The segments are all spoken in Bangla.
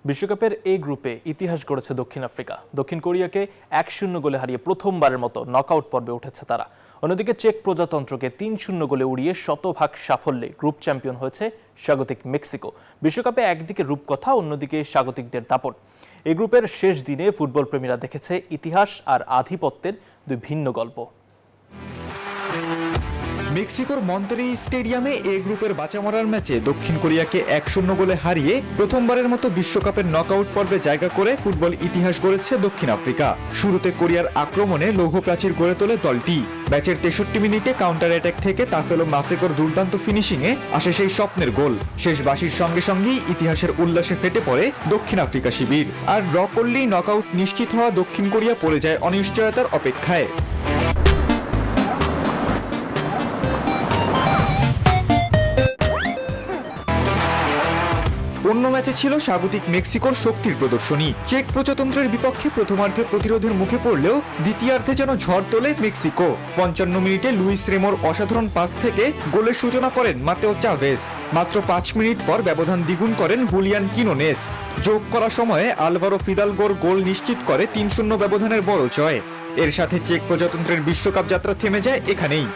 বিশ্বকাপের এই গ্রুপে ইতিহাস গড়েছে দক্ষিণ আফ্রিকা। দক্ষিণ কোরিয়াকে 1-0 গোলে হারিয়ে প্রথমবারের মতো নকআউট পর্বে উঠেছে তারা। অন্যদিকে চেক প্রজাতন্ত্রকে 3-0 গোলে উড়িয়ে শতভাগ সাফল্যে গ্রুপ চ্যাম্পিয়ন হয়েছে স্বাগতিক মেক্সিকো। বিশ্বকাপে একদিকে রূপকথা, অন্যদিকে স্বাগতিকদের দাপট। এই গ্রুপের শেষ দিনে ফুটবল প্রেমীরা দেখেছে ইতিহাস আর আধিপত্যের দুই ভিন্ন গল্প। মেক্সিকোর মন্তেরেই স্টেডিয়ামে এ গ্রুপের বাঁচামরার ম্যাচে দক্ষিণ কোরিয়াকে 1-0 গোলে হারিয়ে প্রথমবারের মতো বিশ্বকাপের নকআউট পর্বে জায়গা করে ফুটবল ইতিহাস গড়েছে দক্ষিণ আফ্রিকা। শুরুতে কোরিয়ার আক্রমণে লৌহ প্রাচীর গড়ে তোলে দলটি। ম্যাচের 63 মিনিটে কাউন্টার অ্যাটাক থেকে তাফেলো মাসেকোর দুর্দান্ত ফিনিশিংয়ে আসে সেই স্বপ্নের গোল। শেষ বাঁশির সঙ্গে সঙ্গেই ইতিহাসের উল্লাসে ফেটে পড়ে দক্ষিণ আফ্রিকা শিবির। আর ড্র করলেই নকআউট নিশ্চিত হওয়া দক্ষিণ কোরিয়া পড়ে যায় অনিশ্চয়তার অপেক্ষায়। অন্য ম্যাচে ছিল স্বাগতিক মেক্সিকোর শক্তির প্রদর্শনী। চেক প্রজাতন্ত্রের বিপক্ষে প্রথমার্ধে প্রতিরোধের মুখে পড়লেও দ্বিতীয়ার্ধে যেন ঝড় তোলে মেক্সিকো। 55 মিনিটে লুইস রেমোর অসাধারণ পাস থেকে গোলের সূচনা করেন মাতেও চাভেস। মাত্র 5 মিনিট পর ব্যবধান দ্বিগুণ করেন হুলিয়ান কিনোনেস। যোগ করা সময়ে আলভারো ফিদালগোর গোল নিশ্চিত করে 3-0 ব্যবধানের বড় জয়। এর সাথে চেক প্রজাতন্ত্রের বিশ্বকাপ যাত্রা থেমে যায় এখানেই।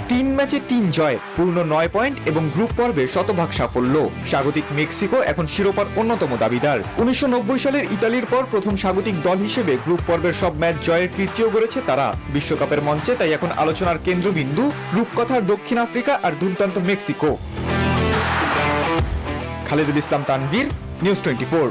3 ম্যাচে 3 জয়, পূর্ণ 9 পয়েন্ট এবং গ্রুপ পর্বে শতভাগ সাফল্য। স্বাগতিক মেক্সিকো এখন শিরোপার অন্যতম দাবিদার। 1990 সালের ইতালির পর প্রথম স্বাগতিক দল হিসেবে গ্রুপ পর্বের সব ম্যাচ জয়ের কীর্তিও গড়েছে তারা। বিশ্বকাপের মঞ্চে তাই এখন আলোচনার কেন্দ্রবিন্দু রূপকথার দক্ষিণ আফ্রিকা আর দুর্দান্ত মেক্সিকো। খালেদুল ইসলাম তানভীর, নিউজ 24।